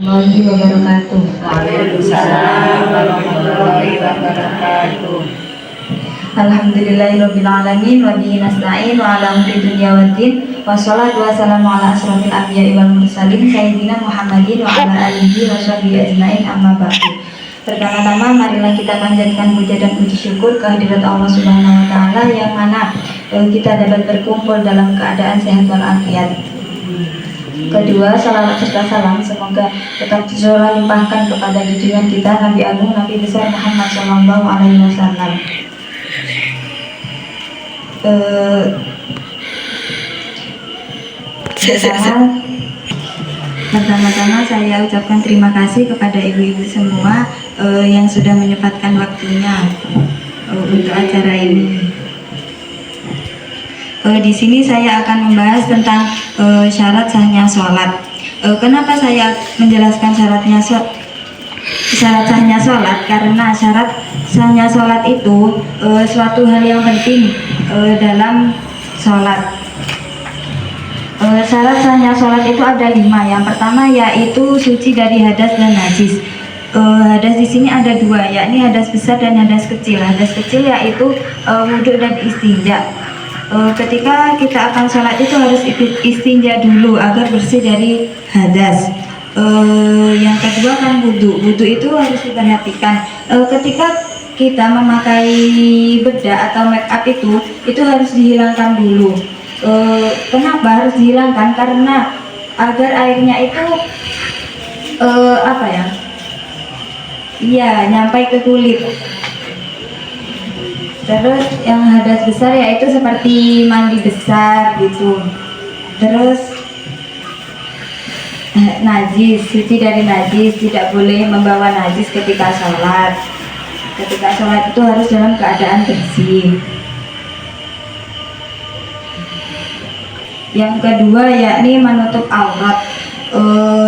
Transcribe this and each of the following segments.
warahmatullahi wabarakatuh. Waalaikumsalam warahmatullahi wabarakatuh. Alhamdulillahirabbil alamin wa bihi nasta'in wa ala umuri dunya waddin. Wassalatu wassalamu ala asrofil anbiya'i wal mursalin sayyidina Muhammadin wa ala alihi wa sahbihi ajmain, amma ba'du. Pertama-tama marilah kita panjatkan puja dan puji syukur kehadirat Allah Subhanahu wa taala yang mana kita dapat berkumpul dalam keadaan sehat walafiat. Kedua, salawat serta salam semoga tetap tercurah limpahkan kepada junjungan kita Nabi Agung Nabi besar Muhammad Shallallahu Alaihi Wasallam. Pertama-tama saya ucapkan terima kasih kepada ibu-ibu semua yang sudah menyempatkan waktunya untuk acara ini. Di sini saya akan membahas tentang syarat sahnya sholat. Kenapa saya menjelaskan syarat sahnya sholat? Karena syarat sahnya sholat itu suatu hal yang penting dalam sholat. Syarat sahnya sholat itu ada 5. Yang pertama yaitu suci dari hadas dan najis. Hadas di sini ada 2, yakni hadas besar dan hadas kecil. Hadas kecil yaitu wudhu dan istinja. Ketika kita akan sholat itu harus istinja dulu agar bersih dari hadas. Yang kedua kan wudhu. Wudhu itu harus diperhatikan. Ketika kita memakai bedak atau make up itu harus dihilangkan dulu. Kenapa harus dihilangkan? Karena agar airnya itu nyampai ke kulit. Terus yang hadas besar yaitu seperti mandi besar gitu. Terus najis, suci dari najis, tidak boleh membawa najis ketika sholat. Ketika sholat itu harus dalam keadaan bersih. Yang kedua yakni menutup aurat.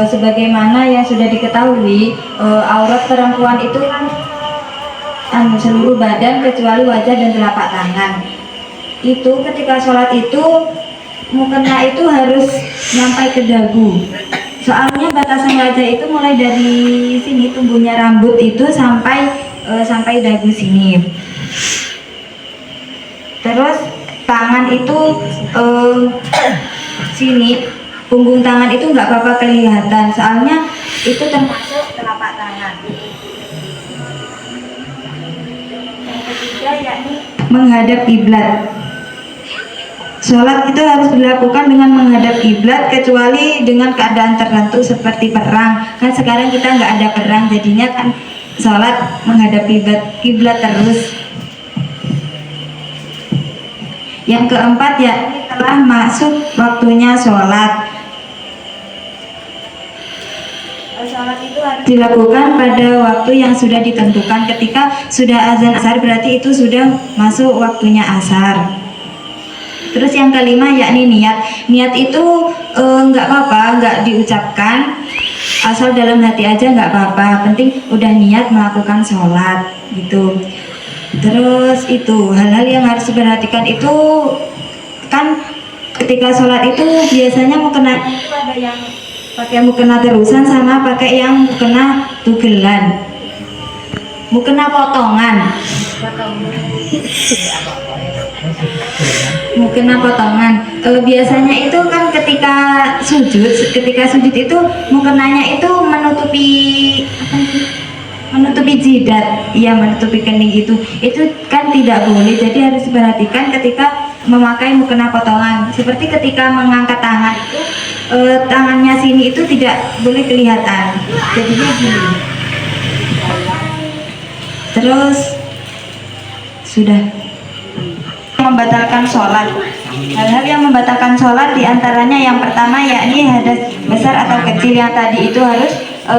Sebagaimana yang sudah diketahui, aurat perempuan itu kan seluruh badan kecuali wajah dan telapak tangan. Itu ketika sholat itu mukena itu harus nyampai ke dagu. Soalnya batasan wajah itu mulai dari sini tumbuhnya rambut itu sampai dagu sini. Terus tangan itu sini punggung tangan itu nggak apa-apa kelihatan. Soalnya itu termasuk telapak tangan. Ketiga yakni menghadap kiblat. Sholat itu harus dilakukan dengan menghadap kiblat kecuali dengan keadaan tertentu seperti perang. Kan sekarang kita nggak ada perang, jadinya kan sholat menghadap kiblat terus. Yang keempat yakni telah masuk waktunya sholat. Sholat itu harus dilakukan pada waktu yang sudah ditentukan. Ketika sudah azan asar berarti itu sudah masuk waktunya asar. Terus yang kelima yakni niat. Niat itu nggak apa-apa, nggak diucapkan, asal dalam hati aja nggak apa-apa. Penting udah niat melakukan sholat gitu. Terus itu hal-hal yang harus diperhatikan itu kan ketika sholat itu biasanya mukena itu ada yang pakai mukena terusan sama pakai yang mukena tugelan, mukena potongan. Mukena potongan. Biasanya itu kan ketika sujud itu mukenanya itu menutupi jidat, menutupi kening itu kan tidak boleh. Jadi harus diperhatikan ketika memakai mukena potongan. Seperti ketika mengangkat tangan itu tangannya sini itu tidak boleh kelihatan, jadinya gini. Terus sudah membatalkan sholat. Hal-hal yang membatalkan sholat diantaranya yang pertama yakni hadas besar atau kecil. Yang tadi itu harus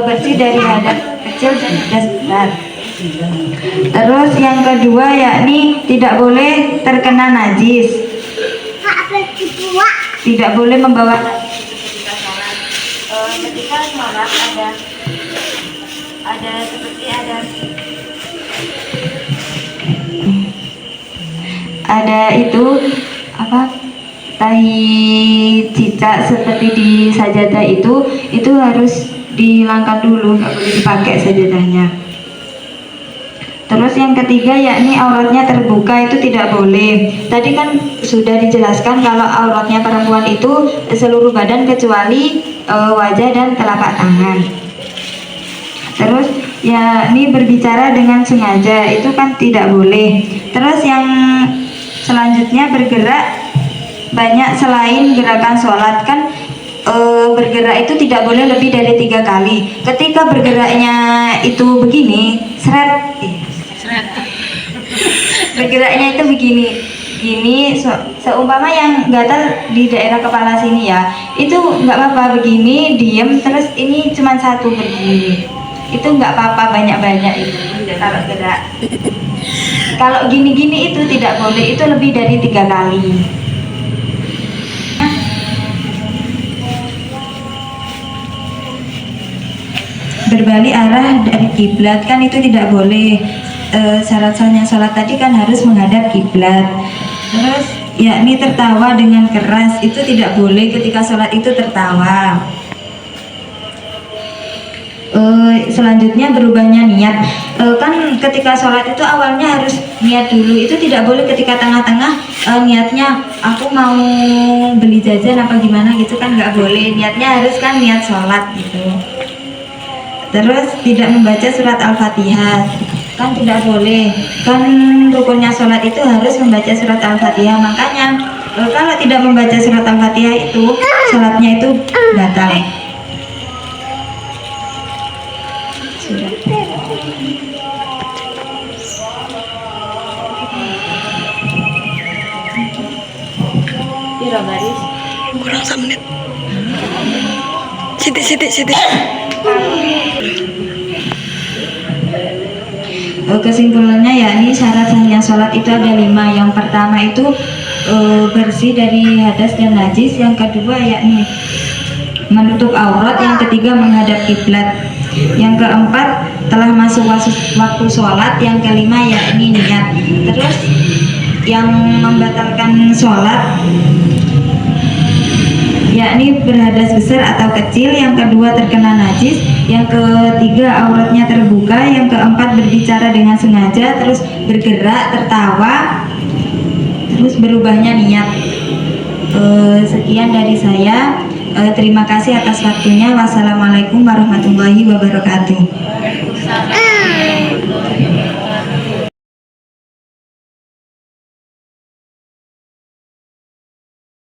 bersih dari hadas kecil dan hadas besar. Terus yang kedua yakni tidak boleh terkena najis. Tidak boleh membawa najis ketika sholat. Ketika sholat ada itu tahi cicak seperti di sajadah itu harus dihilangkan dulu, nggak boleh dipakai sajadahnya. Terus yang ketiga yakni auratnya terbuka itu tidak boleh. Tadi kan sudah dijelaskan kalau auratnya perempuan itu seluruh badan kecuali wajah dan telapak tangan. Terus yakni berbicara dengan sengaja itu kan tidak boleh. Terus yang selanjutnya bergerak banyak selain gerakan sholat kan. Bergerak itu tidak boleh lebih dari 3 kali. Ketika bergeraknya itu begini, bergeraknya itu begini, seumpama yang gatal di daerah kepala sini ya, itu nggak apa-apa begini, diem, terus ini cuma satu begini, itu nggak apa-apa banyak-banyak itu kalau gerak. Kalau gini-gini itu tidak boleh, itu lebih dari 3 kali. Berbalik arah dari kiblat kan itu tidak boleh. Syarat-syaratnya sholat tadi kan harus menghadap kiblat. Terus yakni tertawa dengan keras itu tidak boleh ketika sholat itu tertawa. Selanjutnya berubahnya niat. Kan ketika sholat itu awalnya harus niat dulu, itu tidak boleh ketika tengah-tengah niatnya aku mau beli jajan apa gimana gitu kan nggak boleh. Niatnya harus kan niat sholat gitu. Terus tidak membaca surat Al-Fatihah kan tidak boleh, kan rukunnya sholat itu harus membaca surat Al-Fatihah. Makanya kalau tidak membaca surat Al-Fatihah itu sholatnya itu batal. Sudah. Kurang 1 menit. Siti. Kesimpulannya yakni syarat sahnya sholat itu ada 5. Yang pertama itu bersih dari hadas dan najis. Yang kedua yakni menutup aurat. Yang ketiga menghadap kiblat. Yang keempat telah masuk waktu sholat. Yang kelima yakni niat. Terus yang membatalkan sholat yakni berhadas besar atau kecil, yang kedua terkena najis, yang ketiga auratnya terbuka, yang keempat berbicara dengan sengaja, terus bergerak, tertawa, terus berubahnya niat. Sekian dari saya. Terima kasih atas waktunya. Wassalamualaikum warahmatullahi wabarakatuh.